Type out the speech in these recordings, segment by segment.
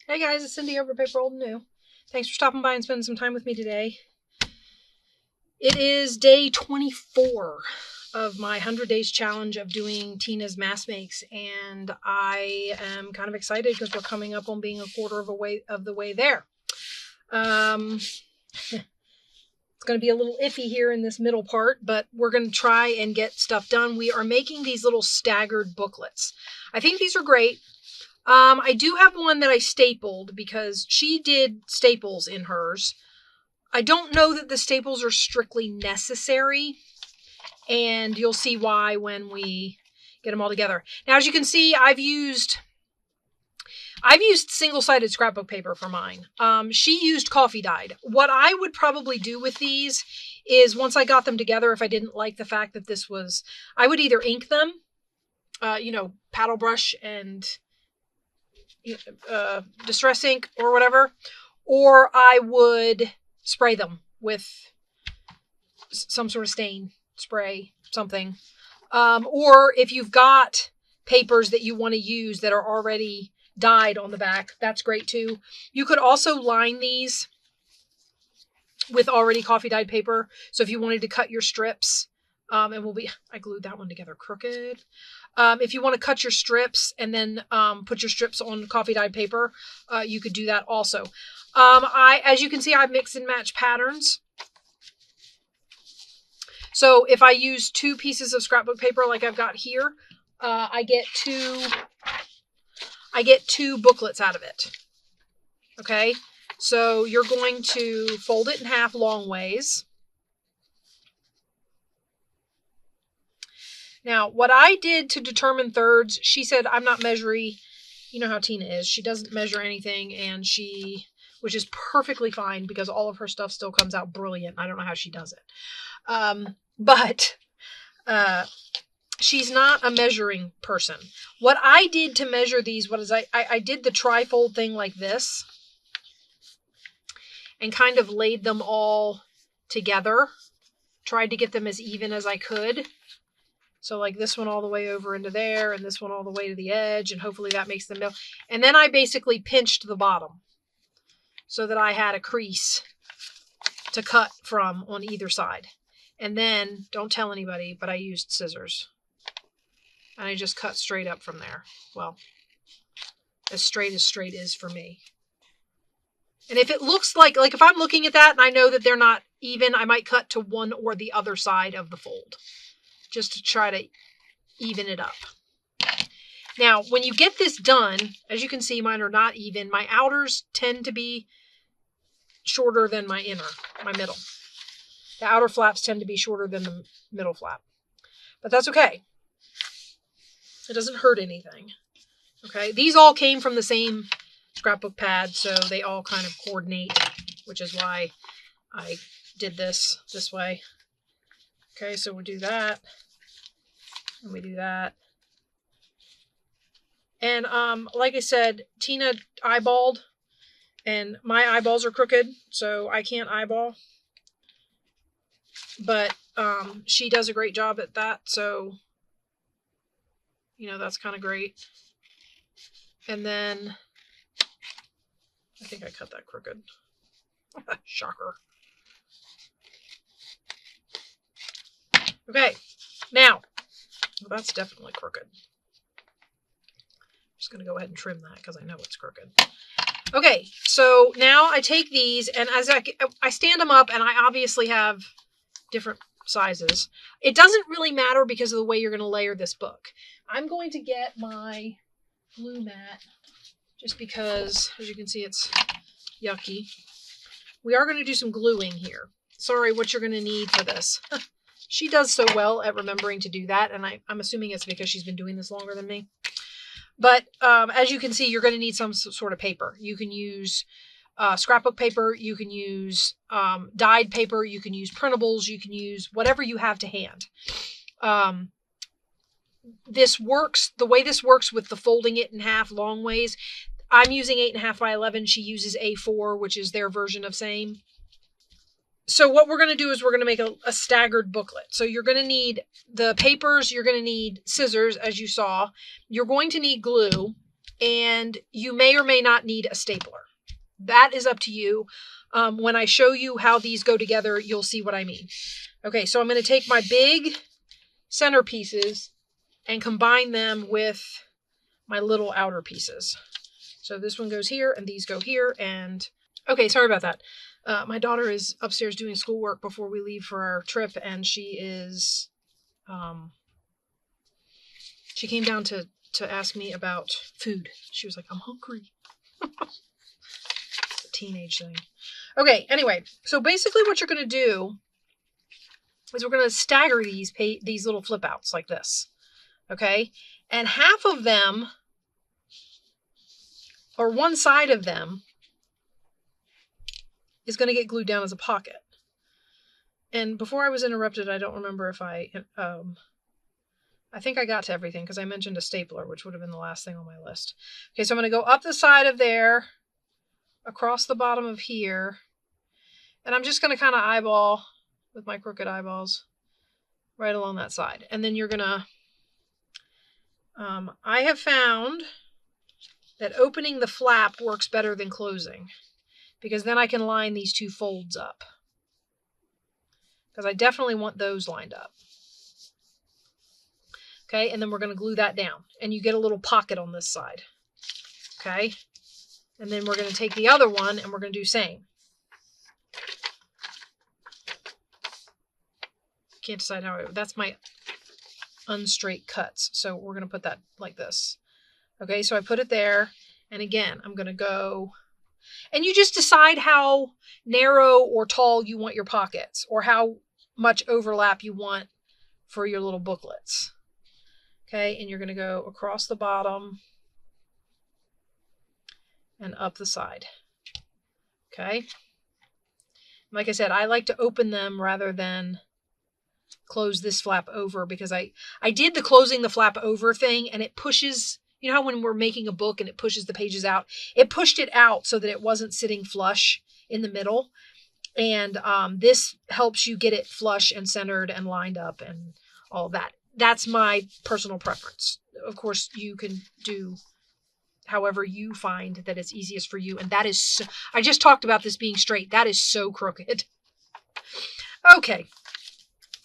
Hey guys, it's Cindy over at paper.old.new. Thanks for stopping by and spending some time with me today. It is day 24 of my 100 days challenge of doing Tina's mask makes, and I am kind of excited because we're coming up on being a quarter of the way there. It's going to be a little iffy here in this middle part, but we're going to try and get stuff done. We are making these little staggered booklets. I think these are great. I do have one that I stapled because she did staples in hers. I don't know that the staples are strictly necessary, and you'll see why when we get them all together. Now, as you can see, I've used single-sided scrapbook paper for mine. She used coffee dyed. What I would probably do with these is once I got them together, if I didn't like the fact that this was, I would either ink them, paddle brush and distress ink or whatever, or I would spray them with some sort of stain spray, something. Or if you've got papers that you want to use that are already dyed on the back, that's great too. You could also line these with already coffee dyed paper. So if you wanted to cut your strips, I glued that one together crooked. If you want to cut your strips and then put your strips on coffee dyed paper, you could do that also. As you can see, I mix and match patterns. So if I use 2 pieces of scrapbook paper like I've got here, I get two booklets out of it. Okay, so you're going to fold it in half long ways. Now, what I did to determine thirds, she said I'm not measuring. You know how Tina is. She doesn't measure anything, which is perfectly fine because all of her stuff still comes out brilliant. I don't know how she does it. But she's not a measuring person. What I did to measure these, I did the tri-fold thing like this and kind of laid them all together. Tried to get them as even as I could. So like this one all the way over into there and this one all the way to the edge, and hopefully that makes them know. And then I basically pinched the bottom so that I had a crease to cut from on either side. And then, don't tell anybody, but I used scissors. And I just cut straight up from there. Well, as straight is for me. And if it looks like if I'm looking at that and I know that they're not even, I might cut to one or the other side of the fold, just to try to even it up. Now, when you get this done, as you can see, mine are not even. My outers tend to be shorter than my middle. The outer flaps tend to be shorter than the middle flap. But that's okay. It doesn't hurt anything. Okay, these all came from the same scrapbook pad, so they all kind of coordinate, which is why I did this way. Okay, so we'll do that. And we do that. And like I said, Tina eyeballed, and my eyeballs are crooked, so I can't eyeball. But she does a great job at that, so that's kind of great. And then I think I cut that crooked. Shocker. Okay, now, well, that's definitely crooked. I'm just going to go ahead and trim that because I know it's crooked. Okay, so now I take these, and as I stand them up, and I obviously have different sizes. It doesn't really matter because of the way you're going to layer this book. I'm going to get my glue mat just because, as you can see, it's yucky. We are going to do some gluing here. Sorry, what you're going to need for this. She does so well at remembering to do that, and I'm assuming it's because she's been doing this longer than me. But as you can see, you're going to need some sort of paper. You can use scrapbook paper, you can use dyed paper, you can use printables, you can use whatever you have to hand. This works, the way this works with the folding it in half long ways, I'm using 8.5 by 11, she uses A4, which is their version of same. So what we're going to do is we're going to make a staggered booklet. So you're going to need the papers, you're going to need scissors, as you saw. You're going to need glue. and you may or may not need a stapler. That is up to you. When I show you how these go together, you'll see what I mean. Okay, so I'm going to take my big centerpieces and combine them with my little outer pieces. So this one goes here and these go here. And okay, sorry about that. My daughter is upstairs doing schoolwork before we leave for our trip, and she is, she came down to ask me about food. She was like, I'm hungry. It's a teenage thing. Okay, anyway, so basically what you're going to do is we're going to stagger these little flip outs like this. Okay, and half of them, or one side of them, is going to get glued down as a pocket. And before I was interrupted, I don't remember if I think I got to everything because I mentioned a stapler, which would have been the last thing on my list. Okay, so I'm going to go up the side of there, across the bottom of here, and I'm just going to kind of eyeball with my crooked eyeballs right along that side. And then you're going to, I have found that opening the flap works better than closing, because then I can line these two folds up, because I definitely want those lined up. Okay, and then we're going to glue that down, and you get a little pocket on this side. Okay, and then we're going to take the other one and we're going to do same. Can't decide how that's my unstraight cuts, so we're going to put that like this. Okay, so I put it there, and again, I'm going to go, and you just decide how narrow or tall you want your pockets, or how much overlap you want for your little booklets. Okay, and you're going to go across the bottom and up the side. Okay, like I said, I like to open them rather than close this flap over, because I did the closing the flap over thing, and it pushes, you know how when we're making a book and it pushes the pages out, it pushed it out so that it wasn't sitting flush in the middle. And this helps you get it flush and centered and lined up and all that. That's my personal preference. Of course, you can do however you find that it's easiest for you. And that is, so, I just talked about this being straight. That is so crooked. Okay.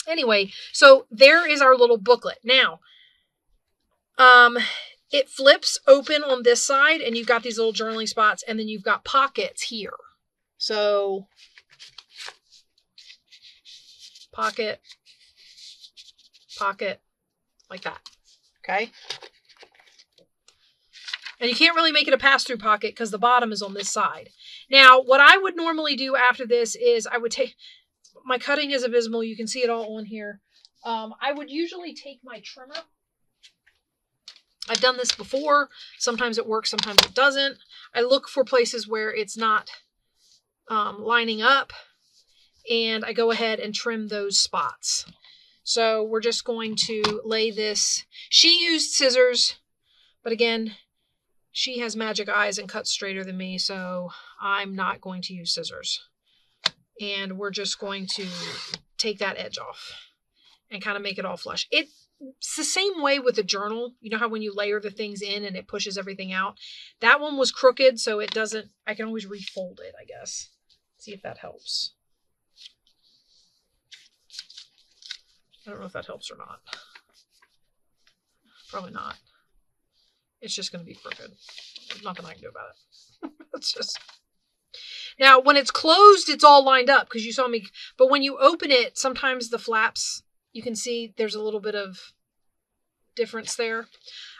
Anyway, so there is our little booklet. Now, it flips open on this side, and you've got these little journaling spots, and then you've got pockets here. So, pocket, pocket, like that. Okay? And you can't really make it a pass-through pocket because the bottom is on this side. Now, what I would normally do after this is I would take, my cutting is abysmal. You can see it all on here. I would usually take my trimmer. I've done this before. Sometimes it works, sometimes it doesn't. I look for places where it's not lining up, and I go ahead and trim those spots. So we're just going to lay this. She used scissors, but again, she has magic eyes and cuts straighter than me, so I'm not going to use scissors. And we're just going to take that edge off and kind of make it all flush. It's the same way with a journal. You know how when you layer the things in and it pushes everything out? That one was crooked, so it doesn't, I can always refold it, I guess. See if that helps. I don't know if that helps or not. Probably not. It's just going to be crooked. There's nothing I can do about it. It's just... Now, when it's closed, it's all lined up because you saw me. But when you open it, sometimes the flaps, you can see there's a little bit of difference there.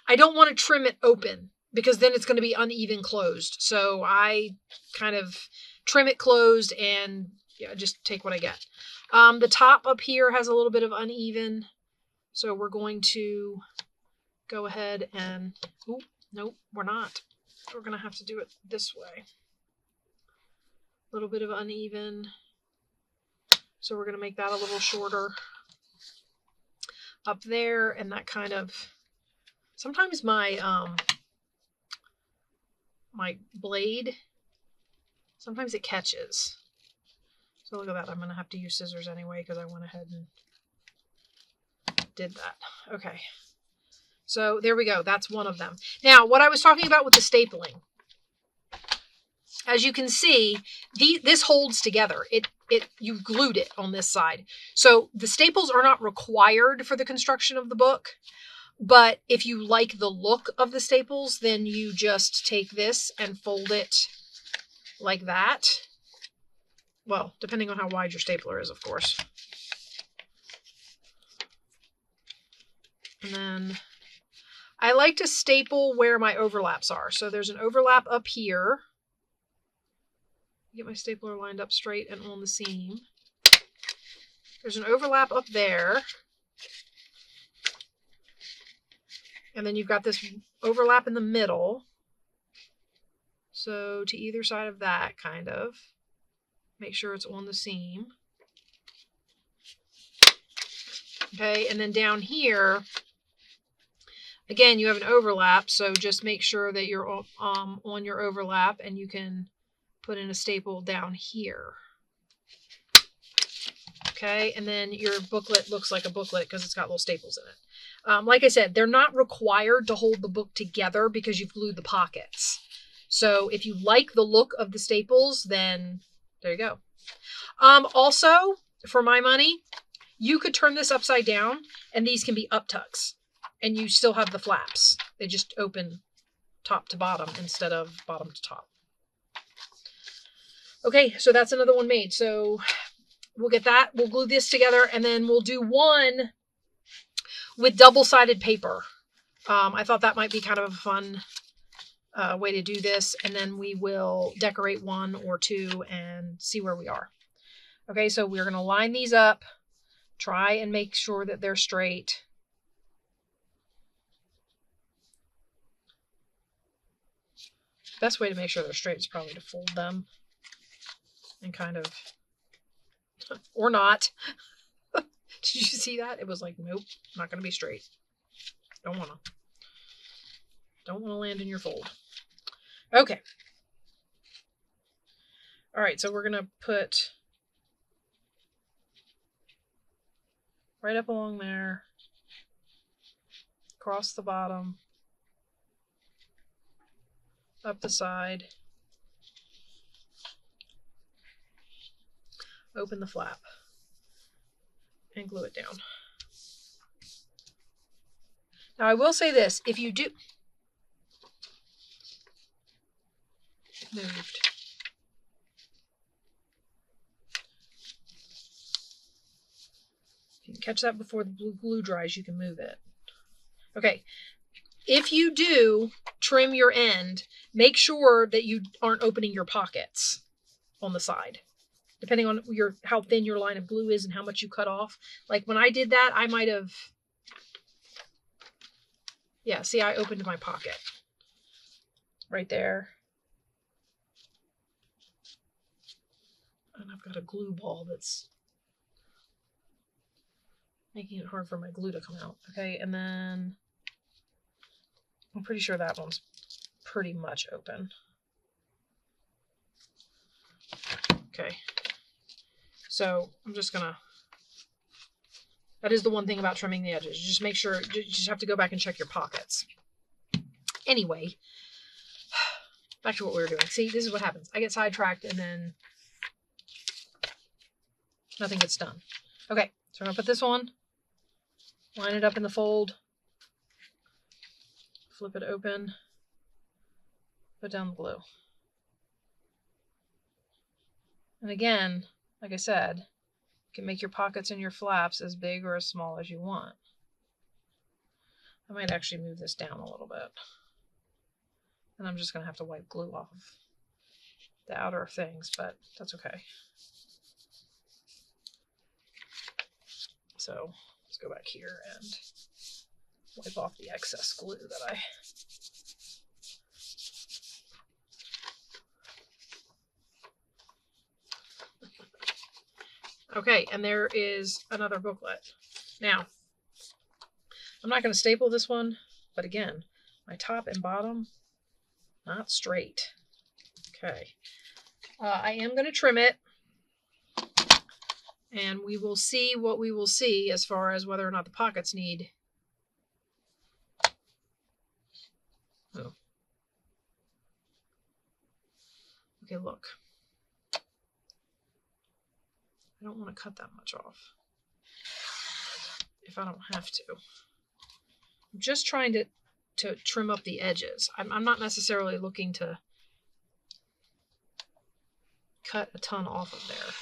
I don't want to trim it open because then it's going to be uneven closed. So I kind of trim it closed and yeah, just take what I get. The top up here has a little bit of uneven. So we're going to go ahead and, oh, nope, we're not. We're going to have to do it this way. A little bit of uneven. So we're going to make that a little shorter up there. And that kind of, sometimes my, my blade, sometimes it catches. So look at that. I'm going to have to use scissors anyway because I went ahead and did that. Okay. So there we go. That's one of them. Now, what I was talking about with the stapling, as you can see, this holds together. You've glued it on this side. So the staples are not required for the construction of the book. But if you like the look of the staples, then you just take this and fold it like that. Well, depending on how wide your stapler is, of course. And then I like to staple where my overlaps are. So there's an overlap up here. Get my stapler lined up straight and on the seam. There's an overlap up there. And then you've got this overlap in the middle. So to either side of that, kind of. Make sure it's on the seam. Okay, and then down here, again, you have an overlap, so just make sure that you're on your overlap, and you can put in a staple down here. Okay, and then your booklet looks like a booklet because it's got little staples in it. Like I said, they're not required to hold the book together because you've glued the pockets. So if you like the look of the staples, then there you go. Also, for my money, you could turn this upside down and these can be up tucks and you still have the flaps. They just open top to bottom instead of bottom to top. Okay, so that's another one made. So we'll get that. We'll glue this together and then we'll do one with double-sided paper. I thought that might be kind of a fun way to do this. And then we will decorate one or two and see where we are. Okay, so we're going to line these up. Try and make sure that they're straight. Best way to make sure they're straight is probably to fold them and kind of, or not. Did you see that? It was like, nope, not going to be straight. Don't want to land in your fold. Okay. All right, so we're going to put right up along there, across the bottom, up the side, open the flap, and glue it down. Now I will say this, if you do, moved. If you can catch that before the glue dries, you can move it. Okay, if you do trim your end, make sure that you aren't opening your pockets on the side. Depending on how thin your line of glue is and how much you cut off. Like when I did that, I might have, yeah, see, I opened my pocket right there. And I've got a glue ball that's making it hard for my glue to come out. Okay, and then I'm pretty sure that one's pretty much open. Okay. So I'm just gonna, that is the one thing about trimming the edges. Just make sure, you just have to go back and check your pockets. Anyway, back to what we were doing. See, this is what happens. I get sidetracked and then nothing gets done. Okay, so I'm gonna put this on, line it up in the fold, flip it open, put down the glue. And again, like I said, you can make your pockets and your flaps as big or as small as you want. I might actually move this down a little bit. And I'm just going to have to wipe glue off the outer things, but that's okay. So let's go back here and wipe off the excess glue that I... Okay, and there is another booklet. Now, I'm not going to staple this one, but again, my top and bottom, not straight. Okay. I am going to trim it, and we will see what we will see as far as whether or not the pockets need Okay, look. I don't want to cut that much off if I don't have to. I'm just trying to trim up the edges. I'm not necessarily looking to cut a ton off of there.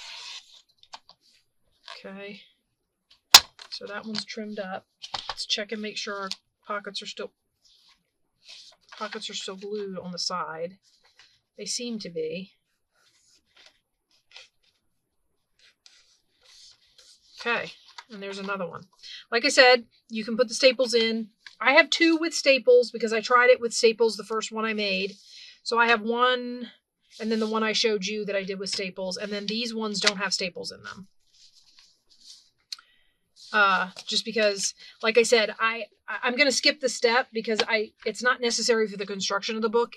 Okay. So that one's trimmed up. Let's check and make sure our pockets are still glued on the side. They seem to be. Okay, and there's another one. Like I said, you can put the staples in. I have two with staples because I tried it with staples the first one I made. So I have one, and then the one I showed you that I did with staples, and then these ones don't have staples in them. Just because, like I said, I'm going to skip the step because it's not necessary for the construction of the book.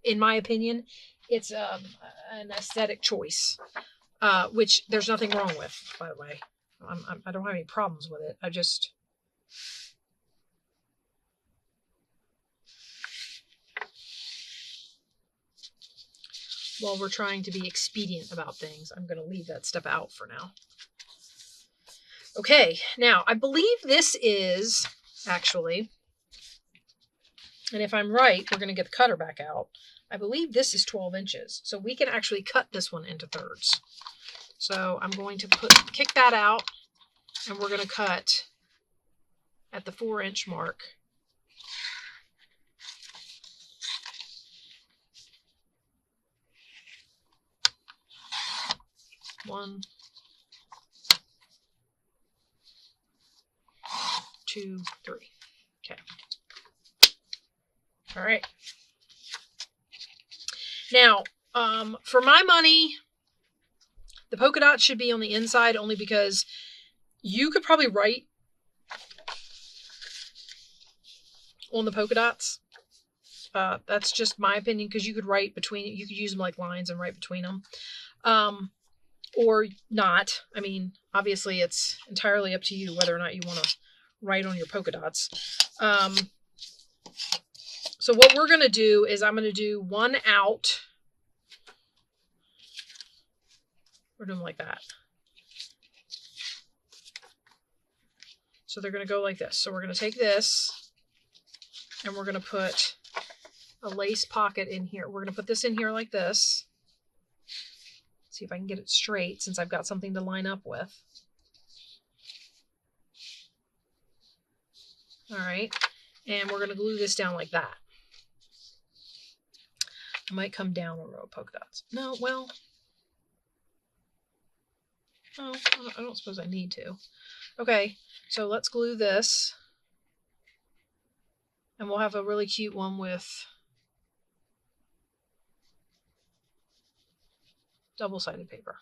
In my opinion, it's an aesthetic choice, which there's nothing wrong with, by the way. I don't have any problems with it. While we're trying to be expedient about things, I'm going to leave that step out for now. Okay, now I believe this is actually, and if I'm right, we're going to get the cutter back out. I believe this is 12 inches, so we can actually cut this one into thirds. So I'm going to kick that out, and we're going to cut at the 4-inch mark. One, 2, 3. Okay. All right. Now, for my money, the polka dots should be on the inside only because you could probably write on the polka dots. That's just my opinion because you could use them like lines and write between them. Or not. I mean, obviously it's entirely up to you whether or not you want to write on your polka dots. So what we're going to do is I'm going to do one out. We're doing like that. So they're going to go like this. So we're going to take this and we're going to put a lace pocket in here. We're going to put this in here like this. See if I can get it straight since I've got something to line up with. All right. And we're going to glue this down like that. I might come down a row of polka dots. No, well. Oh, I don't suppose I need to. Okay, so let's glue this. And we'll have a really cute one with double-sided paper.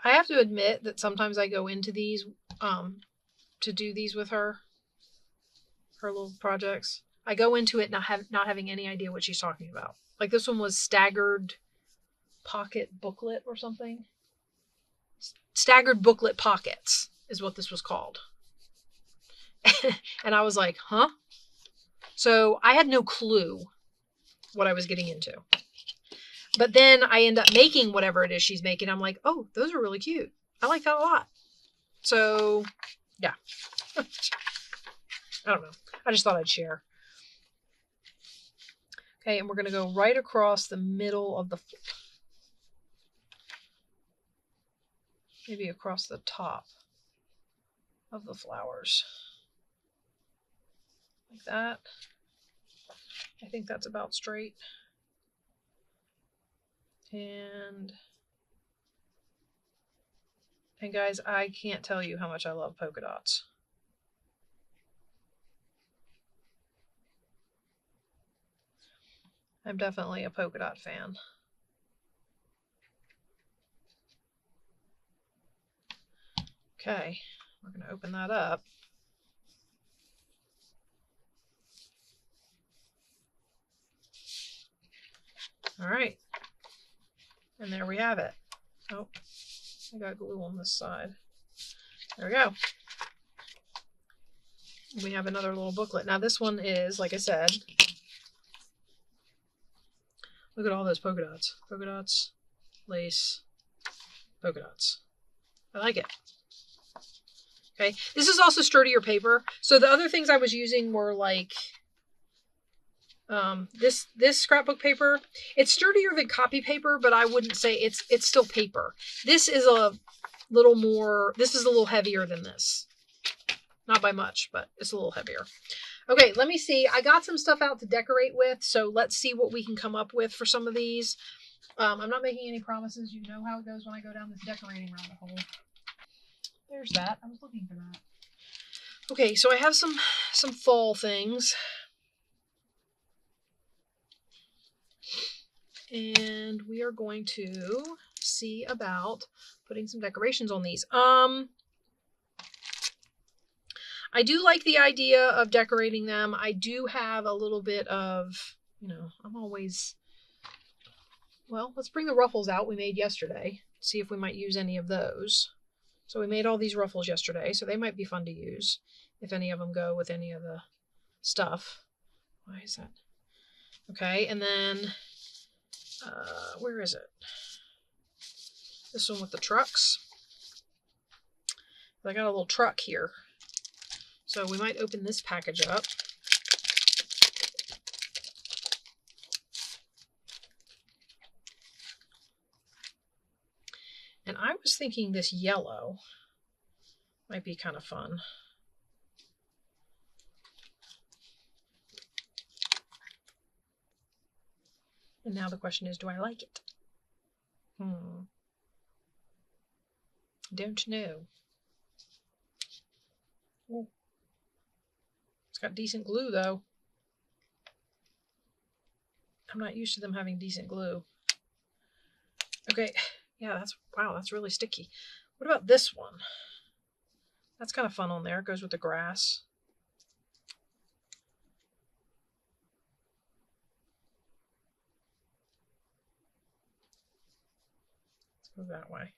I have to admit that sometimes I go into these to do these with her little projects. I go into it not having any idea what she's talking about. Like this one was Staggered Pocket Booklet or something. Staggered Booklet Pockets is what this was called. And I was like, huh? So I had no clue what I was getting into. But then I end up making whatever it is she's making. I'm like, oh, those are really cute. I like that a lot. So, yeah. I don't know. I just thought I'd share. Okay, and we're going to go right across the middle of the, maybe across the top of the flowers. Like that. I think that's about straight. And guys, I can't tell you how much I love polka dots. I'm definitely a polka dot fan. Okay, we're going to open that up. All right. And there we have it. Oh, I got glue on this side. There we go. We have another little booklet. Now this one is, like I said, look at all those polka dots. Polka dots, lace, polka dots. I like it. Okay, this is also sturdier paper. So the other things I was using were like this scrapbook paper. It's sturdier than copy paper, but I wouldn't say it's still paper. This is a little more, this is a little heavier than this. Not by much, but it's a little heavier. Okay, let me see. I got some stuff out to decorate with, so let's see what we can come up with for some of these. I'm not making any promises. You know how it goes when I go down this decorating rabbit hole. There's that. I was looking for that. Okay, so I have some fall things. And we are going to see about putting some decorations on these. I do like the idea of decorating them. I do have a little bit of, I'm always, well, let's bring the ruffles out we made yesterday. See if we might use any of those. So we made all these ruffles yesterday, so they might be fun to use if any of them go with any of the stuff. Why is that? Okay, and then, where is it? This one with the trucks. I got a little truck here. So we might open this package up. And I was thinking this yellow might be kind of fun. And now the question is, do I like it? Don't know. Ooh. It's got decent glue though. I'm not used to them having decent glue. Okay, yeah, wow, that's really sticky. What about this one? That's kind of fun on there. It goes with the grass. Let's go that way.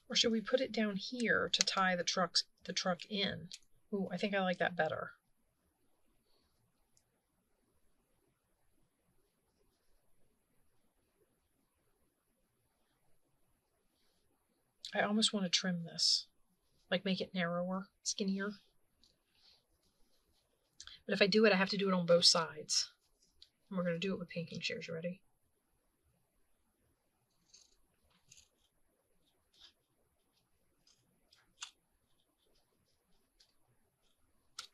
Or should we put it down here to tie the truck in? Ooh, I think I like that better. I almost want to trim this. Like make it narrower, skinnier. But if I do it, I have to do it on both sides. And we're going to do it with painting shears. You ready?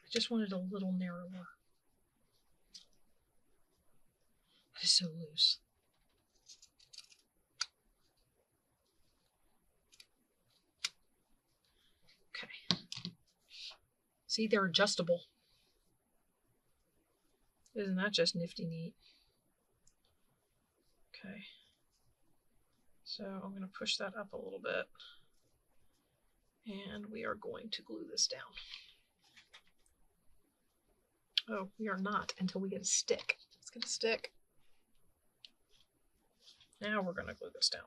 I just wanted a little narrower. That is so loose. Okay. See, they're adjustable. Isn't that just nifty neat? Okay. So I'm going to push that up a little bit. And we are going to glue this down. Oh, we are not until we get a stick. Let's get a stick. Now we're going to glue this down.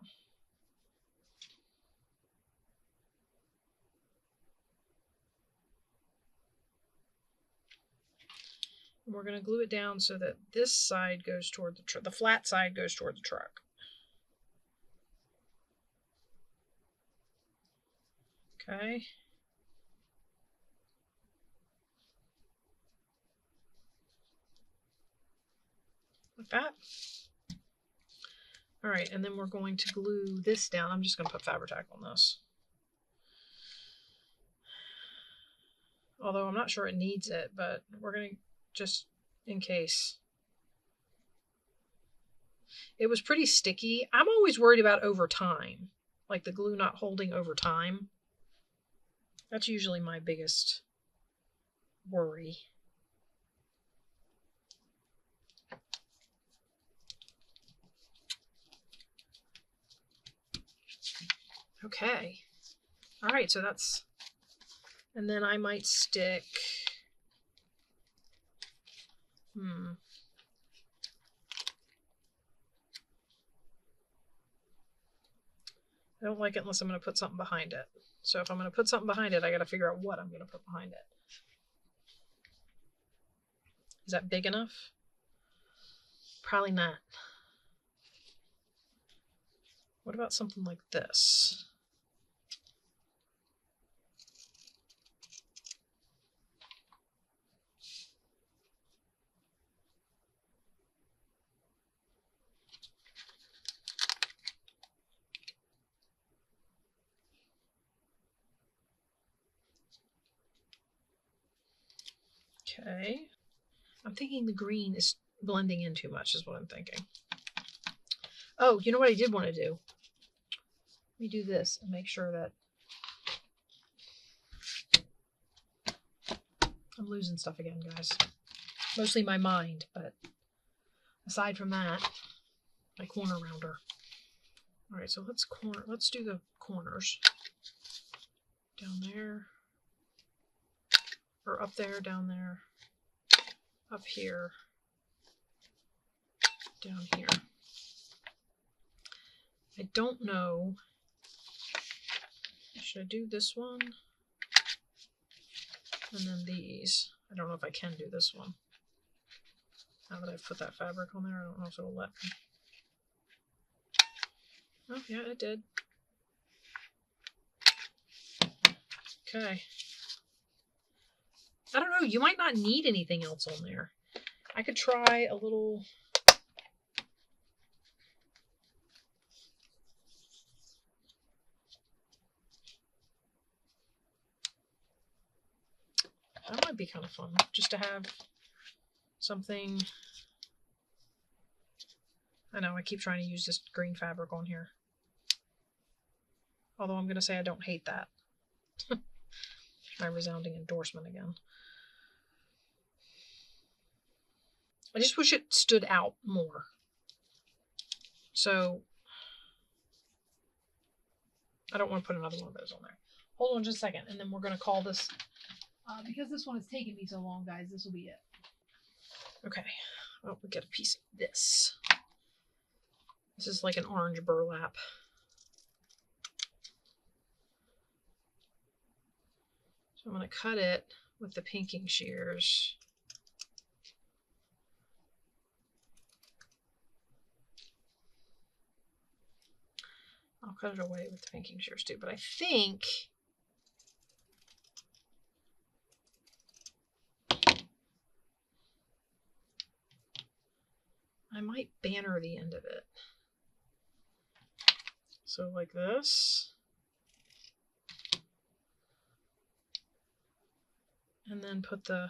And we're going to glue it down so that this side goes toward the flat side goes toward the truck. Okay. Like that. All right, and then we're going to glue this down. I'm just going to put Fabri-Tac on this. Although I'm not sure it needs it, but we're going to just in case. It was pretty sticky. I'm always worried about over time, like the glue not holding over time. That's usually my biggest worry. Okay. All right, so that's, and then I might stick, I don't like it unless I'm going to put something behind it. So if I'm going to put something behind it, I got to figure out what I'm going to put behind it. Is that big enough? Probably not. What about something like this? Okay. I'm thinking the green is blending in too much is what I'm thinking. Oh, you know what I did want to do? Let me do this and make sure that I'm losing stuff again, guys. Mostly my mind, but aside from that, my corner rounder. All right, so let's do the corners. Down there, or up there, down there, up here, down here. I don't know. Should I do this one? And then these. I don't know if I can do this one. Now that I've put that fabric on there, I don't know if it'll let me. Oh, yeah, it did. Okay. I don't know. You might not need anything else on there. I could try a little... That might be kind of fun, just to have something... I know, I keep trying to use this green fabric on here. Although I'm going to say I don't hate that. My resounding endorsement again. I just wish it stood out more. So, I don't want to put another one of those on there. Hold on just a second, and then we're going to call this... because this one has taken me so long, guys, this will be it. Okay. Well, we get a piece of this. This is like an orange burlap. So I'm going to cut it with the pinking shears. I'll cut it away with the pinking shears too, but I think I might banner the end of it. So like this. And then put the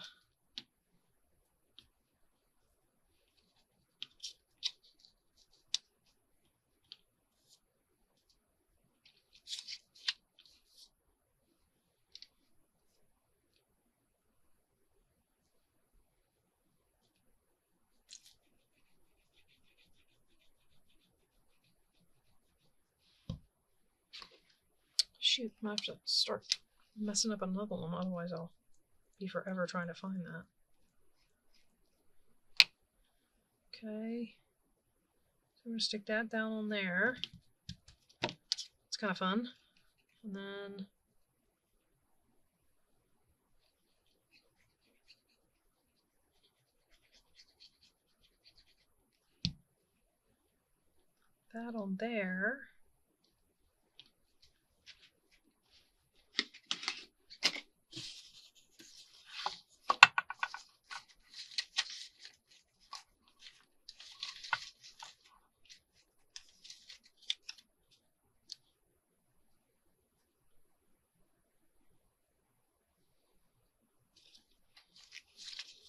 shoot, I'm gonna have to start messing up another one, otherwise I'll be forever trying to find that. Okay. So I'm gonna stick that down on there. It's kind of fun. And then that on there.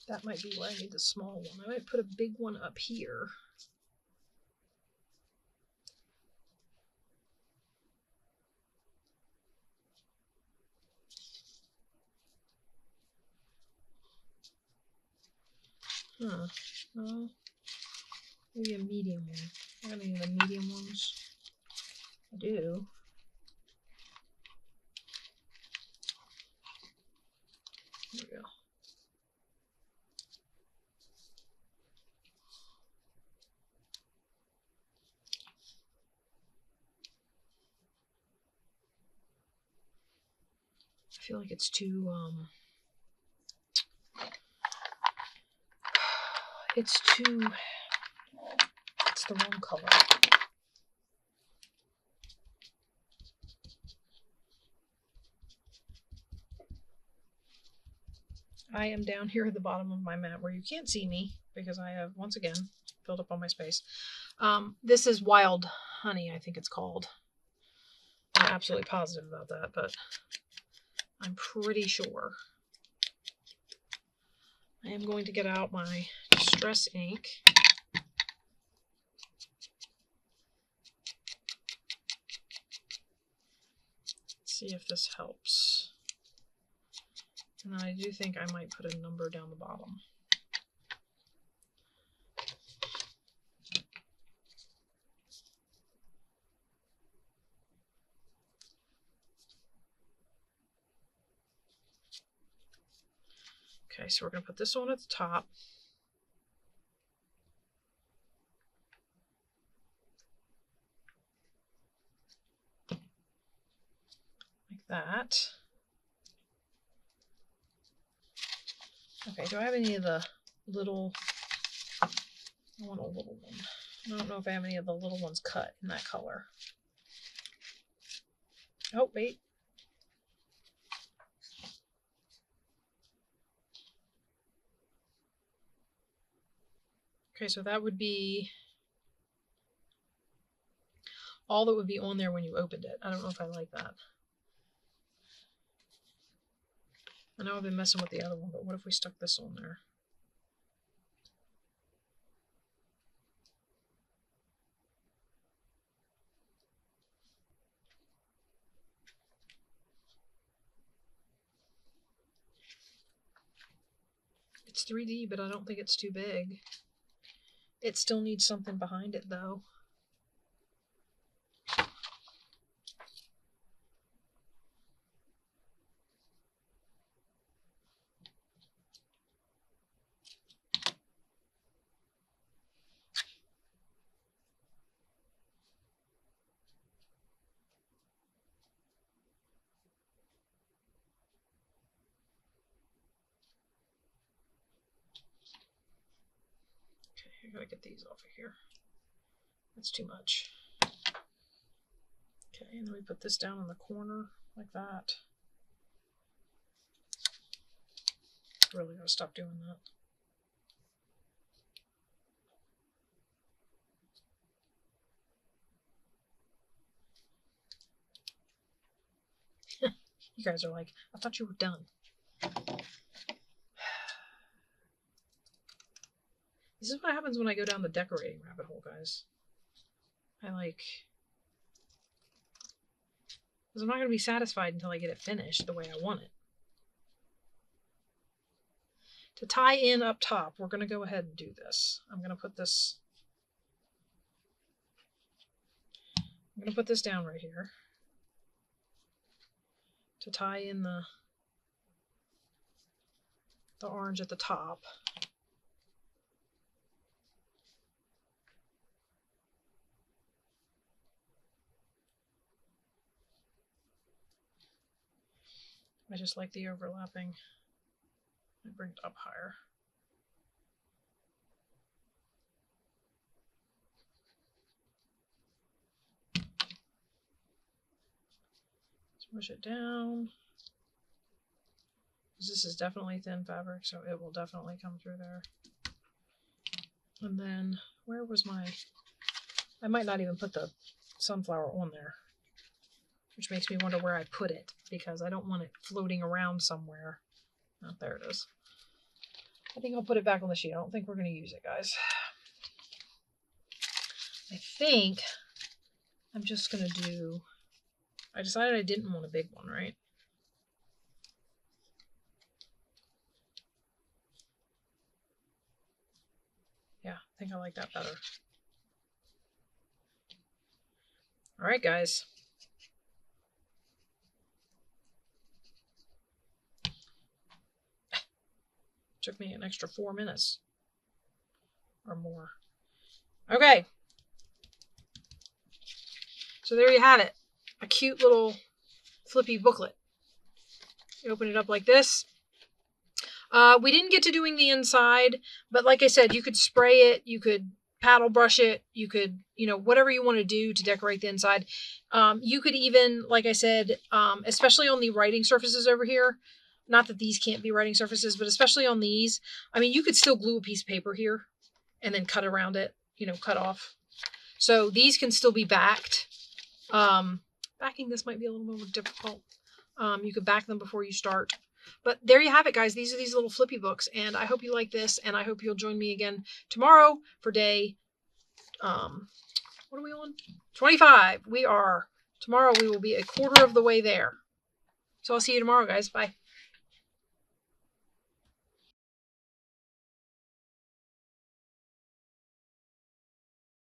That might be why I need the small one. I might put a big one up here. Huh. Well, maybe a medium one. I got any of the medium ones? I do. There we go. I feel like it's too, it's the wrong color. I am down here at the bottom of my mat where you can't see me because I have, once again, filled up all my space. This is Wild Honey, I think it's called. I'm not absolutely positive about that, but I'm pretty sure. I am going to get out my Distress ink. See if this helps. And then I do think I might put a number down the bottom. Okay, so we're going to put this one at the top. Like that. Okay, do I have any of the little... I want a little one. I don't know if I have any of the little ones cut in that color. Oh, wait. Okay, so that would be all that would be on there when you opened it. I don't know if I like that. I know I've been messing with the other one, but what if we stuck this on there? It's 3D, but I don't think it's too big. It still needs something behind it, though. I gotta get these off of here. That's too much. Okay, and then we put this down in the corner like that. Really gotta stop doing that. You guys are like, I thought you were done. This is what happens when I go down the decorating rabbit hole, guys. Because I'm not going to be satisfied until I get it finished the way I want it. To tie in up top, we're going to go ahead and do this. I'm going to put this down right here to tie in the orange at the top. I just like the overlapping. I bring it up higher. Push it down. This is definitely thin fabric, so it will definitely come through there. And then, where was my... I might not even put the sunflower on there, which makes me wonder where I put it, because I don't want it floating around somewhere. Oh, there it is. I think I'll put it back on the sheet. I don't think we're going to use it, guys. I think I'm just going to do... I decided I didn't want a big one, right? Yeah, I think I like that better. All right, guys. Took me an extra 4 minutes or more. Okay. So there you have it. A cute little flippy booklet. You open it up like this. We didn't get to doing the inside, but like I said, you could spray it, you could paddle brush it, you could, whatever you want to do to decorate the inside. You could even, like I said, especially on the writing surfaces over here, not that these can't be writing surfaces, but especially on these, I mean, you could still glue a piece of paper here and then cut around it, cut off. So these can still be backed. Backing this might be a little more difficult. You could back them before you start. But there you have it, guys. These are these little flippy books, and I hope you like this, and I hope you'll join me again tomorrow for day, what are we on? 25. Tomorrow we will be a quarter of the way there. So I'll see you tomorrow, guys. Bye.